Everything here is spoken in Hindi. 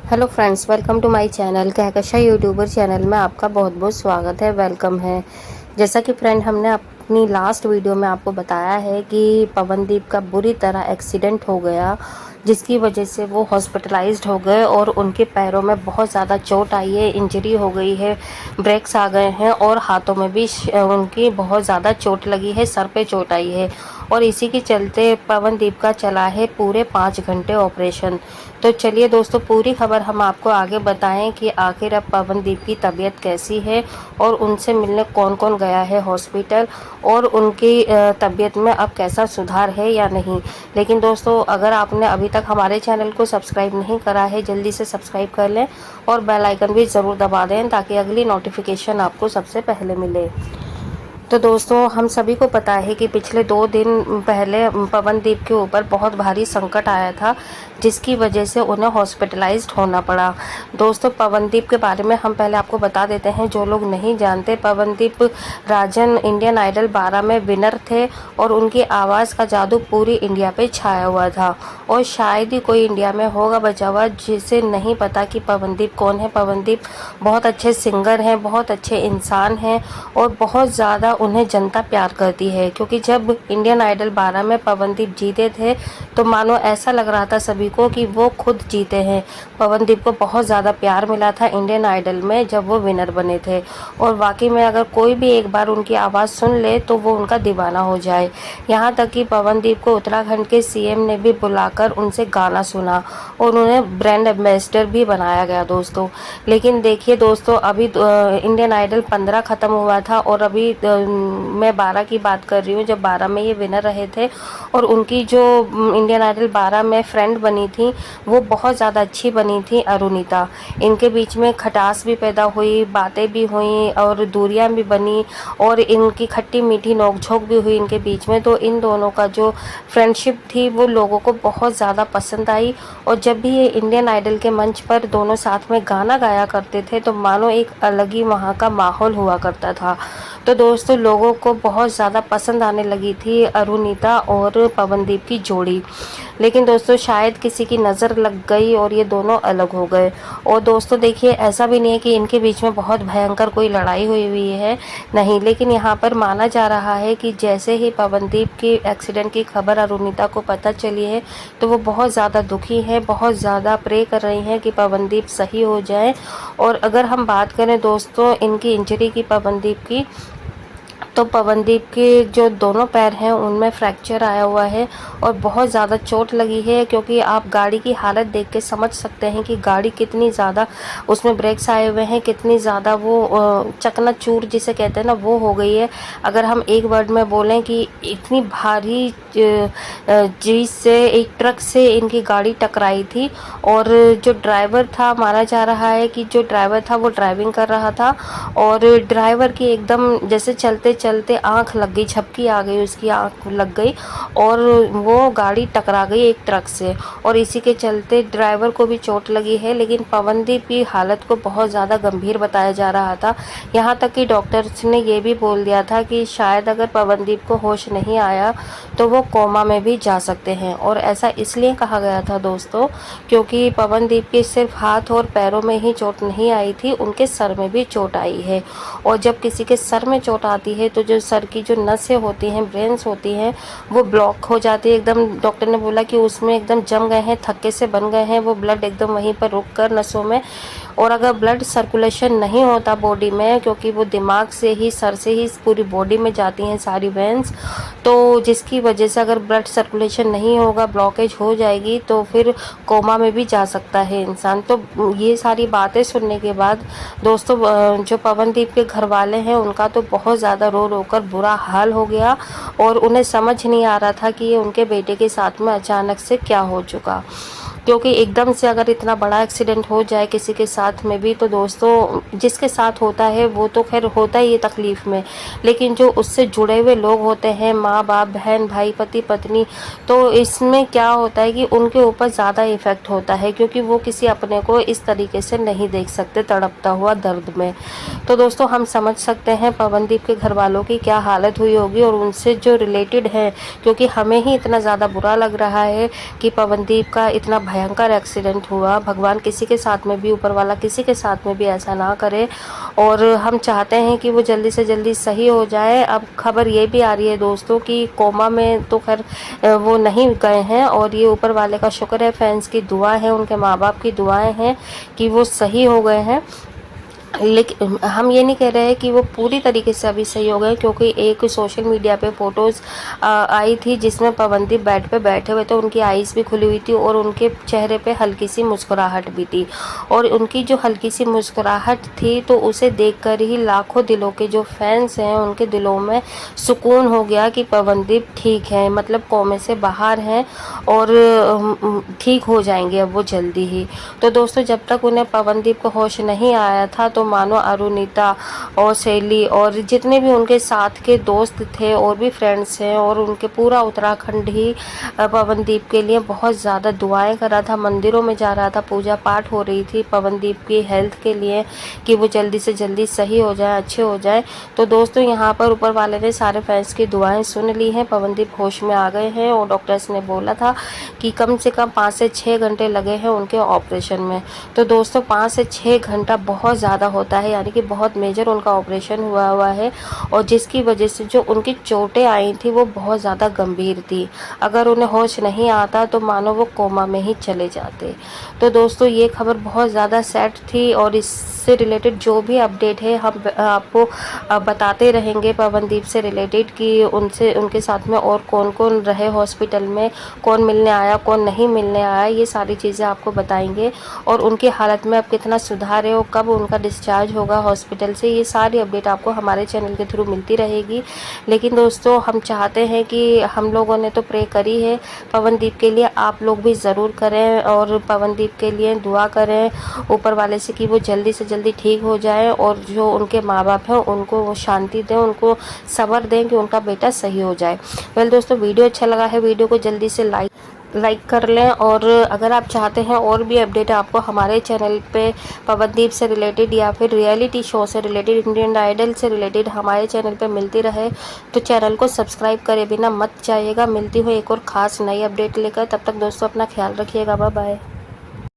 Hello friends, welcome to my channel Kahkasha youtuber channel में आपका बहुत बहुत स्वागत है, वेलकम है। जैसा कि फ्रेंड हमने अपनी लास्ट वीडियो में आपको बताया है कि पवनदीप का बुरी तरह एक्सीडेंट हो गया, जिसकी वजह से वो हॉस्पिटलाइज्ड हो गए और उनके पैरों में बहुत ज़्यादा चोट आई है, इंजरी हो गई है, ब्रेक्स आ गए हैं और हाथों में भी उनकी बहुत ज़्यादा चोट लगी है, सर पे चोट आई है। और इसी के चलते पवनदीप का चला है पूरे 5 घंटे ऑपरेशन। तो चलिए दोस्तों, पूरी खबर हम आपको आगे बताएं कि आखिर अब पवनदीप की तबीयत कैसी है और उनसे मिलने कौन कौन गया है हॉस्पिटल और उनकी तबीयत में अब कैसा सुधार है या नहीं। लेकिन दोस्तों, अगर आपने अभी तक हमारे चैनल को सब्सक्राइब नहीं करा है, जल्दी से सब्सक्राइब कर लें और बेल आइकन भी ज़रूर दबा दें ताकि अगली नोटिफिकेशन आपको सबसे पहले मिले। तो दोस्तों, हम सभी को पता है कि पिछले 2 दिन पहले पवनदीप के ऊपर बहुत भारी संकट आया था, जिसकी वजह से उन्हें हॉस्पिटलाइज्ड होना पड़ा। दोस्तों, पवनदीप के बारे में हम पहले आपको बता देते हैं, जो लोग नहीं जानते। पवनदीप राजन इंडियन आइडल 12 में विनर थे और उनकी आवाज़ का जादू पूरी इंडिया पे छाया हुआ था और शायद ही कोई इंडिया में होगा बचा हुआ जिसे नहीं पता कि पवनदीप कौन है। पवनदीप बहुत अच्छे सिंगर हैं, बहुत अच्छे इंसान हैं और बहुत ज़्यादा उन्हें जनता प्यार करती है, क्योंकि जब इंडियन आइडल 12 में पवनदीप जीते थे तो मानो ऐसा लग रहा था सभी को कि वो खुद जीते हैं। पवनदीप को बहुत ज़्यादा प्यार मिला था इंडियन आइडल में जब वो विनर बने थे और वाकई में अगर कोई भी एक बार उनकी आवाज़ सुन ले तो वो उनका दीवाना हो जाए। यहाँ तक कि पवनदीप को उत्तराखंड के सीएम ने भी बुलाकर उनसे गाना सुना और उन्हें ब्रांड एम्बेसडर भी बनाया गया दोस्तों। लेकिन देखिए दोस्तों, अभी इंडियन आइडल 15 ख़त्म हुआ था और अभी मैं 12 की बात कर रही हूँ, जब 12 में ये विनर रहे थे। और उनकी जो इंडियन आइडल 12 में फ्रेंड बनी थी वो बहुत ज़्यादा अच्छी बनी थी, अरुणिता। इनके बीच में खटास भी पैदा हुई, बातें भी हुई और दूरियां भी बनी और इनकी खट्टी मीठी नोकझोंक भी हुई इनके बीच में। तो इन दोनों का जो फ्रेंडशिप थी वो लोगों को बहुत ज़्यादा पसंद आई और जब भी ये इंडियन आइडल के मंच पर दोनों साथ में गाना गाया करते थे तो मानो एक अलग ही वहाँ का माहौल हुआ करता था। तो दोस्तों, लोगों को बहुत ज़्यादा पसंद आने लगी थी अरुणिता और पवनदीप की जोड़ी। लेकिन दोस्तों, शायद किसी की नज़र लग गई और ये दोनों अलग हो गए। और दोस्तों देखिए, ऐसा भी नहीं है कि इनके बीच में बहुत भयंकर कोई लड़ाई हुई है, नहीं। लेकिन यहाँ पर माना जा रहा है कि जैसे ही पवनदीप की एक्सीडेंट की खबर अरुणिता को पता चली है तो वो बहुत ज़्यादा दुखी है, बहुत ज़्यादा प्रे कर रही हैं कि पवनदीप सही हो जाए। और अगर हम बात करें दोस्तों इनकी इंजरी की, पवनदीप की, तो पवनदीप के जो दोनों पैर हैं उनमें फ्रैक्चर आया हुआ है और बहुत ज़्यादा चोट लगी है, क्योंकि आप गाड़ी की हालत देख के समझ सकते हैं कि गाड़ी कितनी ज़्यादा, उसमें ब्रेक्स आए हुए हैं, कितनी ज़्यादा वो चकनाचूर जिसे कहते हैं ना, वो हो गई है। अगर हम एक वर्ड में बोलें कि इतनी भारी चीज़ से, एक ट्रक से इनकी गाड़ी टकराई थी और जो ड्राइवर था, माना जा रहा है कि जो ड्राइवर था वो ड्राइविंग कर रहा था और ड्राइवर की एकदम जैसे चलते चलते आंख लग गई, झपकी आ गई, उसकी आंख लग गई और वो गाड़ी टकरा गई एक ट्रक से और इसी के चलते ड्राइवर को भी चोट लगी है। लेकिन पवनदीप की हालत को बहुत ज़्यादा गंभीर बताया जा रहा था। यहाँ तक कि डॉक्टर्स ने ये भी बोल दिया था कि शायद अगर पवनदीप को होश नहीं आया तो वो कोमा में भी जा सकते हैं। और ऐसा इसलिए कहा गया था दोस्तों क्योंकि पवनदीप के सिर्फ हाथ और पैरों में ही चोट नहीं आई थी, उनके सर में भी चोट आई है। और जब किसी के सर में चोट आती है तो जो सर की जो नसें होती हैं, ब्रेन्स होती हैं, वो ब्लॉक हो जाती है एकदम। डॉक्टर ने बोला कि उसमें एकदम जम गए हैं, थक्के से बन गए हैं, वो ब्लड एकदम वहीं पर रुक कर नसों में। और अगर ब्लड सर्कुलेशन नहीं होता बॉडी में, क्योंकि वो दिमाग से ही, सर से ही पूरी बॉडी में जाती हैं सारी वेंस, तो जिसकी वजह से अगर ब्लड सर्कुलेशन नहीं होगा, ब्लॉकेज हो जाएगी तो फिर कोमा में भी जा सकता है इंसान। तो ये सारी बातें सुनने के बाद दोस्तों, जो पवनदीप के घर वाले हैं उनका तो बहुत ज़्यादा रो रो कर बुरा हाल हो गया और उन्हें समझ नहीं आ रहा था कि ये उनके बेटे के साथ में अचानक से क्या हो चुका। क्योंकि एकदम से अगर इतना बड़ा एक्सीडेंट हो जाए किसी के साथ में भी तो दोस्तों, जिसके साथ होता है वो तो खैर होता ही है तकलीफ़ में, लेकिन जो उससे जुड़े हुए लोग होते हैं, माँ बाप, बहन भाई, पति पत्नी, तो इसमें क्या होता है कि उनके ऊपर ज़्यादा इफ़ेक्ट होता है, क्योंकि वो किसी अपने को इस तरीके से नहीं देख सकते तड़पता हुआ दर्द में। तो दोस्तों, हम समझ सकते हैं पवनदीप के घर वालों की क्या हालत हुई होगी और उनसे जो रिलेटेड है, क्योंकि हमें ही इतना ज़्यादा बुरा लग रहा है कि पवनदीप का इतना भयंकर एक्सीडेंट हुआ। भगवान किसी के साथ में भी, ऊपर वाला किसी के साथ में भी ऐसा ना करे, और हम चाहते हैं कि वो जल्दी से जल्दी सही हो जाए। अब खबर ये भी आ रही है दोस्तों कि कोमा में तो खैर वो नहीं गए हैं, और ये ऊपर वाले का शुक्र है, फैंस की दुआ है, उनके माँ बाप की दुआएं हैं कि वो सही हो गए हैं। लेकिन हम ये नहीं कह रहे हैं कि वो पूरी तरीके से अभी सही हो गए, क्योंकि एक सोशल मीडिया पे फ़ोटोज़ आई थी जिसमें पवनदीप बेड पे बैठे हुए थे, उनकी आईज़ भी खुली हुई थी और उनके चेहरे पे हल्की सी मुस्कुराहट भी थी। और उनकी जो हल्की सी मुस्कुराहट थी तो उसे देखकर ही लाखों दिलों के जो फैंस हैं उनके दिलों में सुकून हो गया कि पवनदीप ठीक है, मतलब कोमे से बाहर हैं और ठीक हो जाएंगे अब वो जल्दी ही। तो दोस्तों, जब तक उन्हें पवनदीप को होश नहीं आया था तो मानो अरुणिता और शैली और जितने भी उनके साथ के दोस्त थे और भी फ्रेंड्स हैं, और उनके पूरा उत्तराखंड ही पवनदीप के लिए बहुत ज़्यादा दुआएं कर रहा था, मंदिरों में जा रहा था, पूजा पाठ हो रही थी पवनदीप की हेल्थ के लिए कि वो जल्दी से जल्दी सही हो जाए, अच्छे हो जाए। तो दोस्तों, यहाँ पर ऊपर वाले ने सारे फैंस की दुआएं सुन ली हैं, पवनदीप होश में आ गए हैं, और डॉक्टर्स ने बोला था कि कम से कम 5 से 6 घंटे लगे हैं उनके ऑपरेशन में। तो दोस्तों, 5 से 6 घंटा बहुत ज़्यादा होता है, यानी कि बहुत मेजर उनका ऑपरेशन हुआ है, और जिसकी वजह से जो उनकी चोटें आई थी वो बहुत ज़्यादा गंभीर थी। अगर उन्हें होश नहीं आता तो मानो वो कोमा में ही चले जाते। तो दोस्तों, ये खबर बहुत ज़्यादा सैड थी, और इससे रिलेटेड जो भी अपडेट है हम आपको बताते रहेंगे पवनदीप से रिलेटेड, कि उनके साथ में और कौन कौन रहे हॉस्पिटल में, कौन मिलने आया, कौन नहीं मिलने आया, ये सारी चीज़ें आपको बताएंगे। और उनकी हालत में अब कितना सुधार है और कब उनका डिस्चार्ज होगा हॉस्पिटल से, ये सारी अपडेट आपको हमारे चैनल के थ्रू मिलती रहेगी। लेकिन दोस्तों, हम चाहते हैं कि हम लोगों ने तो प्रे करी है पवनदीप के लिए, आप लोग भी ज़रूर करें और पवनदीप के लिए दुआ करें ऊपर वाले से कि वो जल्दी से जल्दी ठीक हो जाए, और जो उनके माँ बाप हैं उनको वो शांति दें, उनको सब्र दें कि उनका बेटा सही हो जाए। वेल दोस्तों, वीडियो अच्छा लगा है, वीडियो को जल्दी से लाइक कर लें, और अगर आप चाहते हैं और भी अपडेट आपको हमारे चैनल पे पवनदीप से रिलेटेड या फिर रियलिटी शो से रिलेटेड, इंडियन आइडल से रिलेटेड हमारे चैनल पे मिलती रहे, तो चैनल को सब्सक्राइब करे बिना मत जाइएगा। मिलती हूँ एक और ख़ास नई अपडेट लेकर, तब तक दोस्तों अपना ख्याल रखिएगा। Bye bye.